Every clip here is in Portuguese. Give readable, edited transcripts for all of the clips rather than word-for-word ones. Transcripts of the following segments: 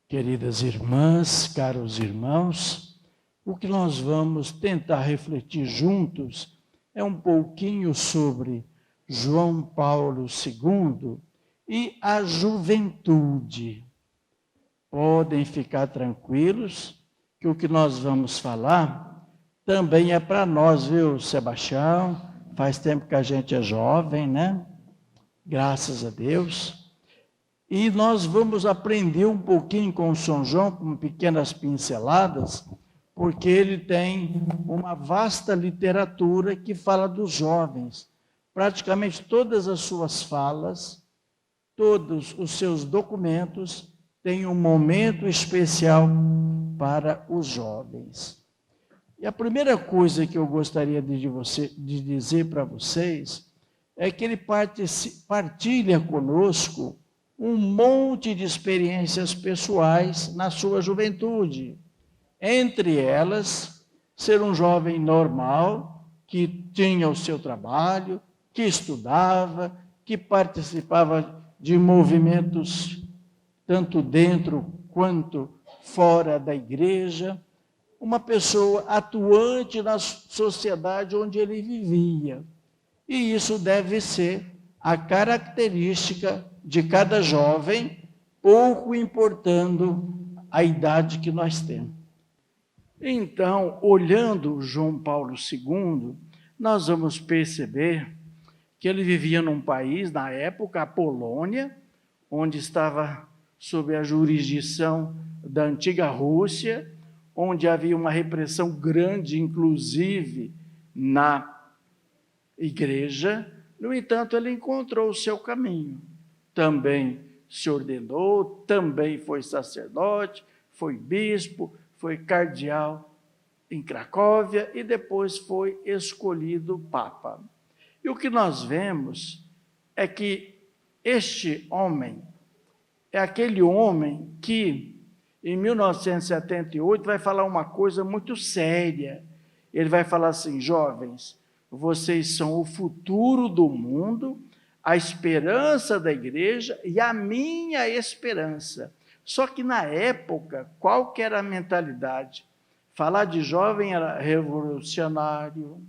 Queridas irmãs, caros irmãos, o que nós vamos tentar refletir juntos é um pouquinho sobre João Paulo II e a juventude. Podem ficar tranquilos que o que nós vamos falar também é para nós, viu, Sebastião? Faz tempo que a gente é jovem, né? Graças a Deus. E nós vamos aprender um pouquinho com o São João, com pequenas pinceladas, porque ele tem uma vasta literatura que fala dos jovens. Praticamente todas as suas falas, todos os seus documentos têm um momento especial para os jovens. E a primeira coisa que eu gostaria de dizer para vocês é que ele partilha conosco um monte de experiências pessoais na sua juventude. Entre elas, ser um jovem normal, que tinha o seu trabalho, que estudava, que participava de movimentos tanto dentro quanto fora da igreja, uma pessoa atuante na sociedade onde ele vivia. E isso deve ser a característica de cada jovem, pouco importando a idade que nós temos. Então, olhando João Paulo II, nós vamos perceber que ele vivia num país, na época, a Polônia, onde estava sob a jurisdição da antiga Rússia, onde havia uma repressão grande, inclusive na igreja. No entanto, ele encontrou o seu caminho. Também se ordenou, também foi sacerdote, foi bispo, foi cardeal em Cracóvia e depois foi escolhido papa. E o que nós vemos é que este homem é aquele homem que, em 1978, vai falar uma coisa muito séria. Ele vai falar assim: jovens, vocês são o futuro do mundo, a esperança da igreja e a minha esperança. Só que na época, qual que era a mentalidade? Falar de jovem era revolucionário,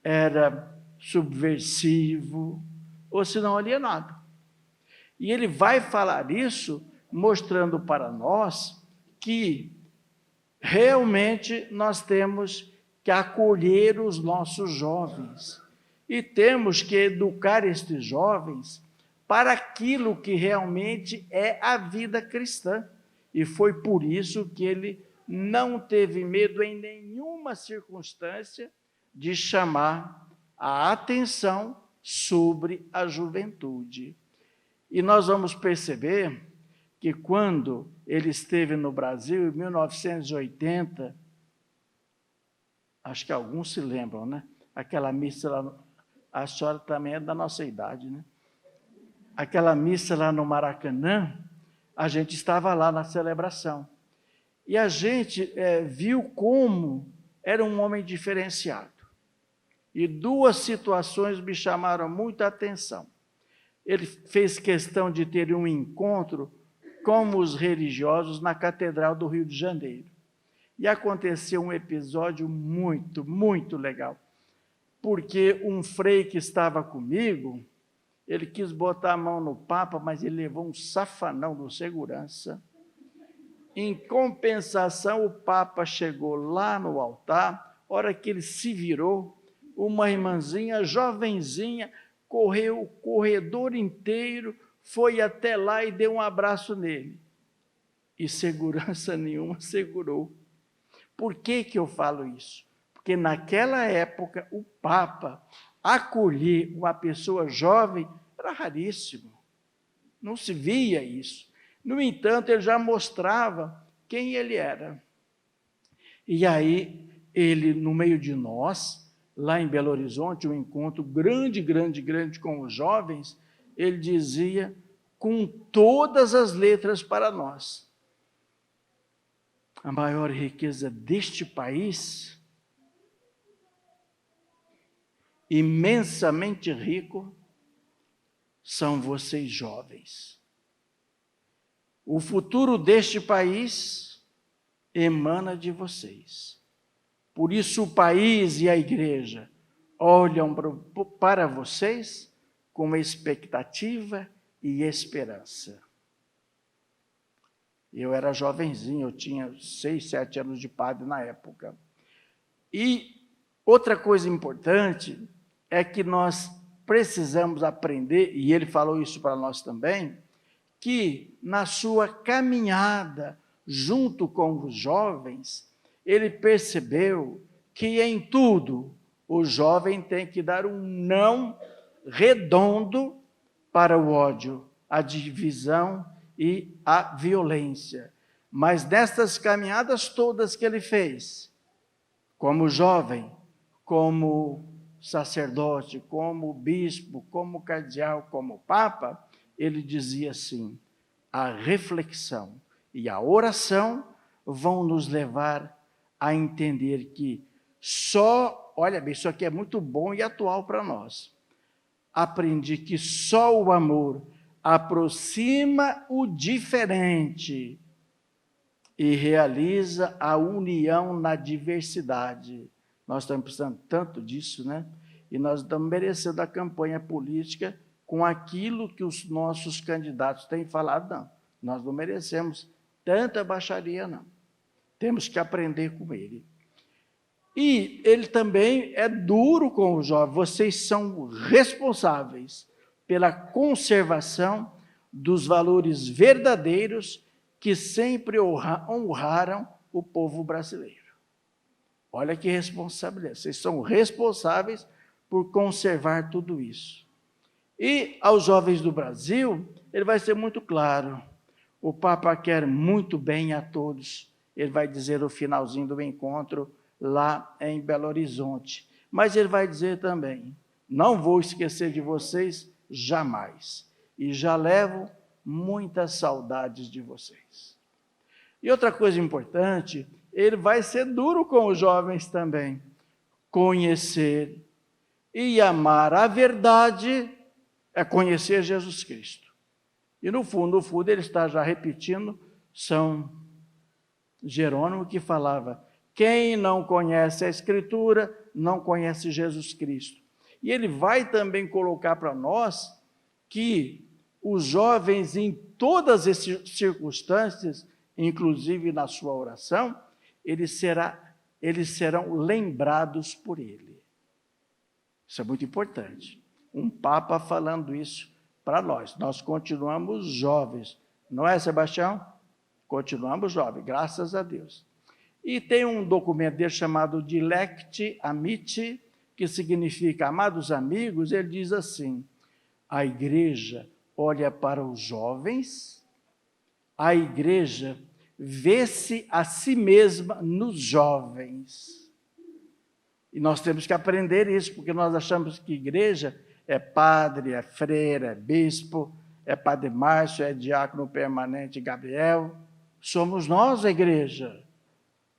era subversivo, ou se não alienado. E ele vai falar isso mostrando para nós que realmente nós temos que acolher os nossos jovens e temos que educar estes jovens para aquilo que realmente é a vida cristã. E foi por isso que ele não teve medo em nenhuma circunstância de chamar a atenção sobre a juventude. E nós vamos perceber que quando ele esteve no Brasil, em 1980, acho que alguns se lembram, né? Aquela missa lá, a senhora também é da nossa idade, né? Aquela missa lá no Maracanã, a gente estava lá na celebração. E a gente viu como era um homem diferenciado. E duas situações me chamaram muita atenção. Ele fez questão de ter um encontro com os religiosos na Catedral do Rio de Janeiro. E aconteceu um episódio muito, muito legal. Porque um frei que estava comigo, ele quis botar a mão no Papa, mas ele levou um safanão do segurança. Em compensação, o Papa chegou lá no altar, hora que ele se virou, uma irmãzinha, jovenzinha, correu o corredor inteiro, foi até lá e deu um abraço nele. E segurança nenhuma segurou. Por que que eu falo isso? Porque naquela época, o Papa acolher uma pessoa jovem era raríssimo. Não se via isso. No entanto, ele já mostrava quem ele era. E aí, ele, no meio de nós, lá em Belo Horizonte, um encontro grande com os jovens, ele dizia com todas as letras para nós: a maior riqueza deste país, imensamente rico, são vocês jovens. O futuro deste país emana de vocês. Por isso o país e a igreja olham para vocês com expectativa e esperança. Eu era jovenzinho, eu tinha 6, 7 anos de padre na época. E outra coisa importante é que nós precisamos aprender, e ele falou isso para nós também, que na sua caminhada junto com os jovens, ele percebeu que em tudo o jovem tem que dar um não redondo para o ódio, a divisão e a violência. Mas nestas caminhadas todas que ele fez, como jovem, como sacerdote, como bispo, como cardeal, como papa, ele dizia assim: a reflexão e a oração vão nos levar a entender que olha bem, isso aqui é muito bom e atual para nós. Aprendi que só o amor aproxima o diferente e realiza a união na diversidade. Nós estamos precisando tanto disso, né? E nós estamos merecendo a campanha política com aquilo que os nossos candidatos têm falado, não. Nós não merecemos tanta baixaria, não. Temos que aprender com ele. E ele também é duro com os jovens. Vocês são responsáveis pela conservação dos valores verdadeiros que sempre honraram o povo brasileiro. Olha que responsabilidade. Vocês são responsáveis por conservar tudo isso. E aos jovens do Brasil, ele vai ser muito claro. O Papa quer muito bem a todos. Ele vai dizer no finalzinho do encontro, lá em Belo Horizonte. Mas ele vai dizer também, não vou esquecer de vocês jamais. E já levo muitas saudades de vocês. E outra coisa importante, ele vai ser duro com os jovens também. Conhecer e amar a verdade é conhecer Jesus Cristo. E no fundo, ele está já repetindo São Jerônimo, que falava: quem não conhece a Escritura, não conhece Jesus Cristo. E ele vai também colocar para nós que os jovens, em todas as circunstâncias, inclusive na sua oração, eles serão lembrados por ele. Isso é muito importante. Um Papa falando isso para nós. Nós continuamos jovens. Não é, Sebastião? Continuamos jovens, graças a Deus. E tem um documento dele chamado Dilecti Amici, que significa amados amigos. Ele diz assim: a igreja olha para os jovens, a igreja vê-se a si mesma nos jovens. E nós temos que aprender isso, porque nós achamos que igreja é padre, é freira, é bispo, é padre Márcio, é diácono permanente Gabriel. Somos nós a igreja.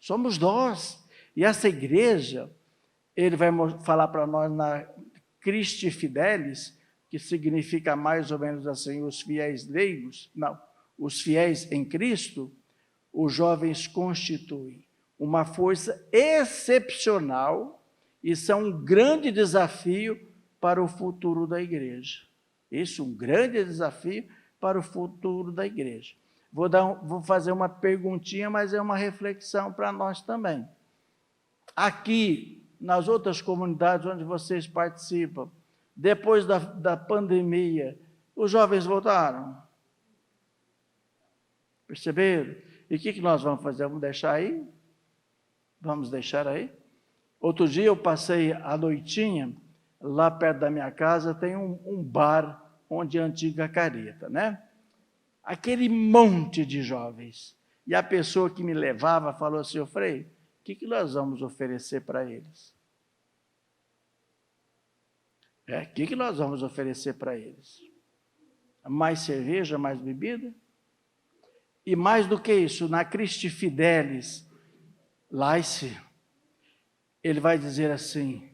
Somos nós. E essa igreja, ele vai falar para nós na Christi Fidelis, que significa mais ou menos assim, os fiéis leigos, não, os fiéis em Cristo. Os jovens constituem uma força excepcional e são um grande desafio para o futuro da igreja. Isso, um grande desafio para o futuro da igreja. Vou fazer uma perguntinha, mas é uma reflexão para nós também. Aqui, nas outras comunidades onde vocês participam, depois da pandemia, os jovens voltaram? Perceberam? E o que nós vamos fazer? Vamos deixar aí? Vamos deixar aí? Outro dia eu passei a noitinha, lá perto da minha casa tem um bar onde é a antiga careta, né? Aquele monte de jovens. E a pessoa que me levava falou assim: ô Frei, o que nós vamos oferecer para eles? O que nós vamos oferecer para eles? Mais cerveja, mais bebida? E mais do que isso, na Christi Fidelis, Laice, ele vai dizer assim: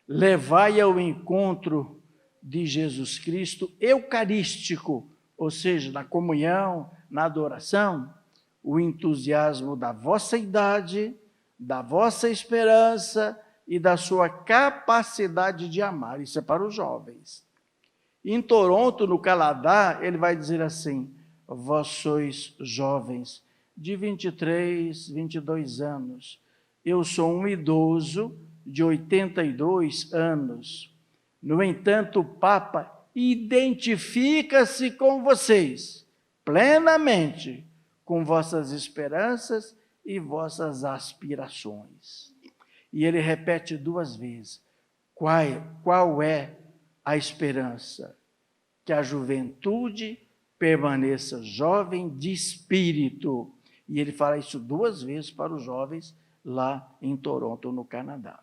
levai ao encontro de Jesus Cristo eucarístico, ou seja, na comunhão, na adoração, o entusiasmo da vossa idade, da vossa esperança e da sua capacidade de amar. Isso é para os jovens. Em Toronto, no Canadá, ele vai dizer assim: vós sois jovens, de 23, 22 anos. Eu sou um idoso de 82 anos. No entanto, o Papa identifica-se com vocês plenamente, com vossas esperanças e vossas aspirações. E ele repete 2 vezes. Qual é a esperança? Que a juventude permaneça jovem de espírito. E ele fala isso 2 vezes para os jovens lá em Toronto, no Canadá.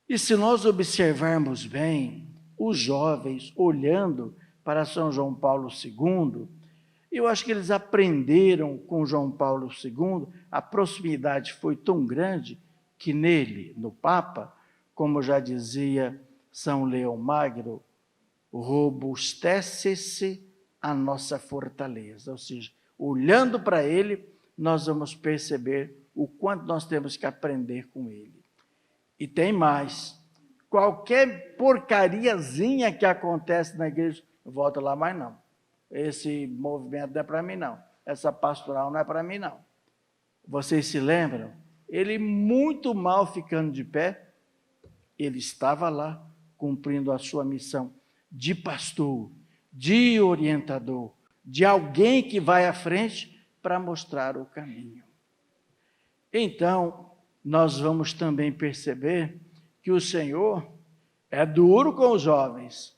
E se nós observarmos bem, os jovens, olhando para São João Paulo II, eu acho que eles aprenderam com João Paulo II, a proximidade foi tão grande que nele, no Papa, como já dizia São Leão Magno, robustece-se a nossa fortaleza. Ou seja, olhando para ele, nós vamos perceber o quanto nós temos que aprender com ele. E tem mais. Qualquer porcariazinha que acontece na igreja, não volta lá mais não. Esse movimento não é para mim não. Essa pastoral não é para mim não. Vocês se lembram? Ele muito mal ficando de pé, ele estava lá cumprindo a sua missão de pastor, de orientador, de alguém que vai à frente para mostrar o caminho. Então, nós vamos também perceber que o Senhor é duro com os jovens.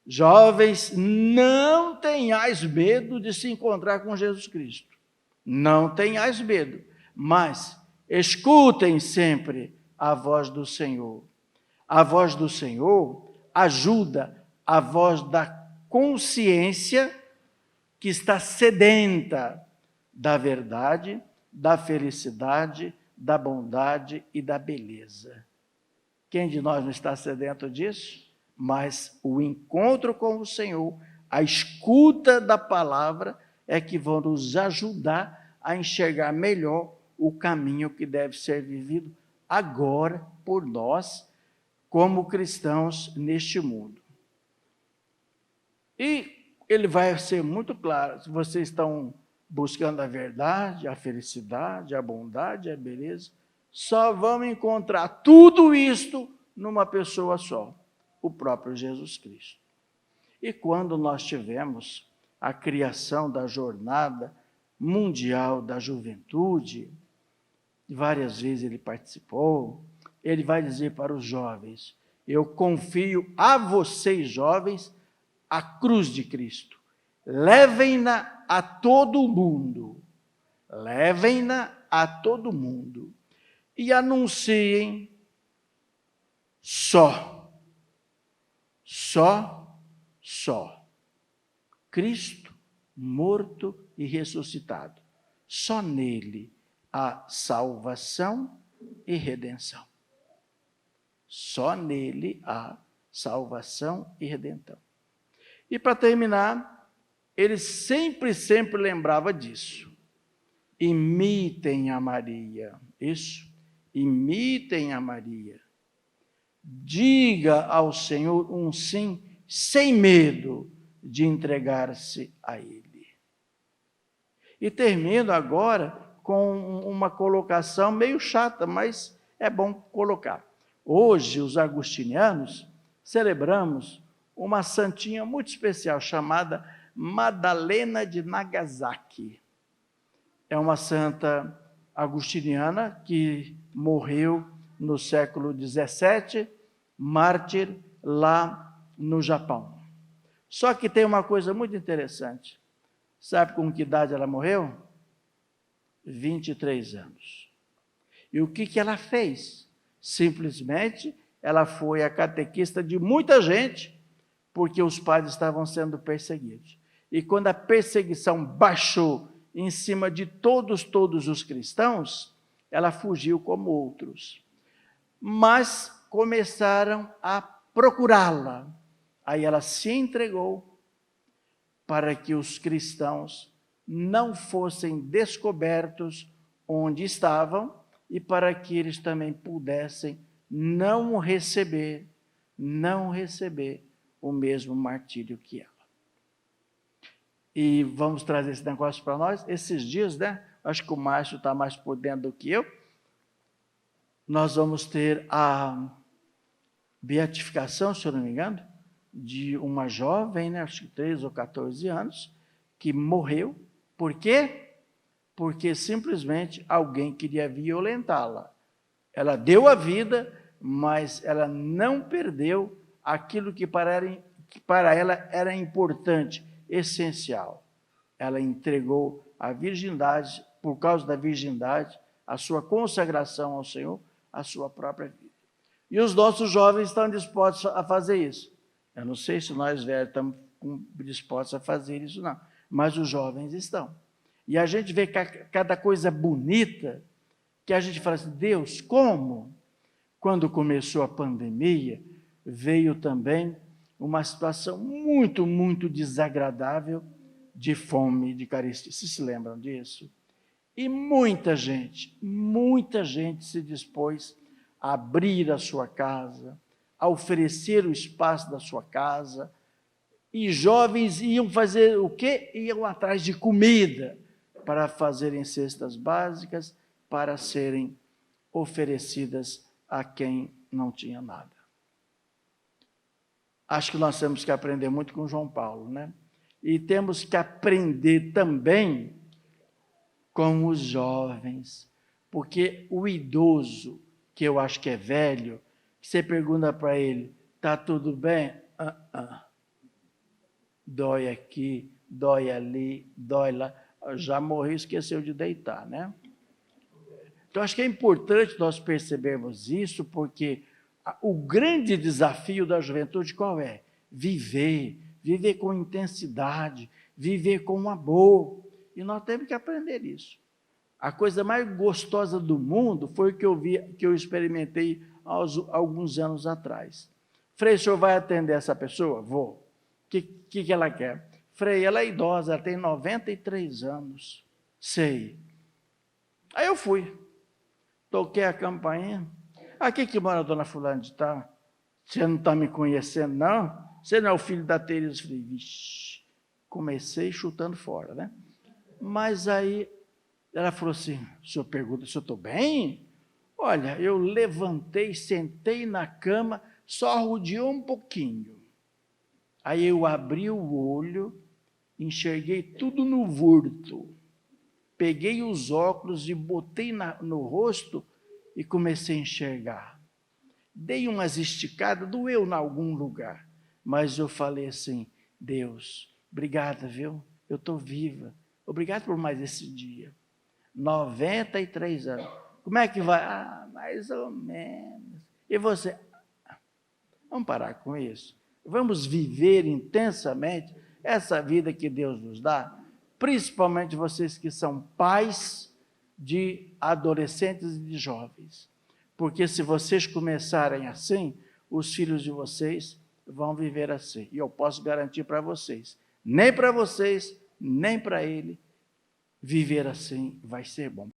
Jovens, não tenhais medo de se encontrar com Jesus Cristo. Não tenhais medo, mas escutem sempre a voz do Senhor. A voz do Senhor ajuda a voz da consciência que está sedenta da verdade, da felicidade, da bondade e da beleza. Quem de nós não está sedento disso? Mas o encontro com o Senhor, a escuta da palavra, é que vão nos ajudar a enxergar melhor o caminho que deve ser vivido agora por nós, como cristãos neste mundo. E ele vai ser muito claro: se vocês estão buscando a verdade, a felicidade, a bondade, a beleza, só vão encontrar tudo isto numa pessoa só, o próprio Jesus Cristo. E quando nós tivemos a criação da Jornada Mundial da Juventude, várias vezes ele participou, ele vai dizer para os jovens: eu confio a vocês, jovens, a cruz de Cristo. Levem-na a todo mundo. Levem-na a todo mundo. E anunciem só Cristo morto e ressuscitado. Só nele há salvação e redenção. Só nele há salvação e redenção. E para terminar, ele sempre lembrava disso. Imitem a Maria. Isso, imitem a Maria. Diga ao Senhor um sim, sem medo de entregar-se a Ele. E termino agora com uma colocação meio chata, mas é bom colocar. Hoje, os agostinianos, celebramos uma santinha muito especial, chamada Madalena de Nagasaki. É uma santa agostiniana que morreu no século XVII, mártir lá no Japão. Só que tem uma coisa muito interessante. Sabe com que idade ela morreu? 23 anos. E o que ela fez? Simplesmente, ela foi a catequista de muita gente, porque os padres estavam sendo perseguidos. E quando a perseguição baixou em cima de todos os cristãos, ela fugiu como outros. Mas começaram a procurá-la. Aí ela se entregou para que os cristãos não fossem descobertos onde estavam e para que eles também pudessem não receber o mesmo martírio que ela. E vamos trazer esse negócio para nós. Esses dias, né? Acho que o Márcio está mais por dentro do que eu. Nós vamos ter a beatificação, se eu não me engano, de uma jovem, né? Acho que 13 ou 14 anos, que morreu. Por quê? Porque simplesmente alguém queria violentá-la. Ela deu a vida, mas ela não perdeu aquilo que para ela era importante, essencial. Ela entregou a virgindade, por causa da virgindade, a sua consagração ao Senhor, a sua própria vida. E os nossos jovens estão dispostos a fazer isso. Eu não sei se nós velhos estamos dispostos a fazer isso, não. Mas os jovens estão. E a gente vê cada coisa bonita, que a gente fala assim, Deus, como? Quando começou a pandemia, veio também uma situação muito, muito desagradável de fome, de carestia. Vocês se lembram disso? E muita gente se dispôs a abrir a sua casa, a oferecer o espaço da sua casa, e jovens iam fazer o quê? Iam atrás de comida, para fazerem cestas básicas, para serem oferecidas a quem não tinha nada. Acho que nós temos que aprender muito com João Paulo, né? E temos que aprender também com os jovens, porque o idoso, que eu acho que é velho, você pergunta para ele, está tudo bem? Dói aqui, dói ali, dói lá. Já morreu, esqueceu de deitar, né? Então, acho que é importante nós percebermos isso, porque o grande desafio da juventude qual é? Viver com intensidade, viver com amor. E nós temos que aprender isso. A coisa mais gostosa do mundo foi o que eu experimentei alguns anos atrás. Frei, o senhor vai atender essa pessoa? Vou. O que ela quer? Frei, ela é idosa, ela tem 93 anos. Sei. Aí eu fui. Toquei a campainha. Aqui que mora a dona fulana de tal. Você não está me conhecendo, não? Você não é o filho da Tereza? Falei, vixe. Comecei chutando fora, né? Mas aí ela falou assim, o senhor pergunta se eu estou bem? Olha, eu levantei, sentei na cama, só rodeou um pouquinho. Aí eu abri o olho, enxerguei tudo no vulto. Peguei os óculos e botei no rosto e comecei a enxergar. Dei umas esticadas, doeu em algum lugar. Mas eu falei assim, Deus, obrigada, viu? Eu estou viva. Obrigado por mais esse dia. 93 anos. Como é que vai? Mais ou menos. E você? Vamos parar com isso. Vamos viver intensamente essa vida que Deus nos dá, principalmente vocês que são pais de adolescentes e de jovens. Porque se vocês começarem assim, os filhos de vocês vão viver assim. E eu posso garantir para vocês, nem para vocês, nem para ele, viver assim vai ser bom.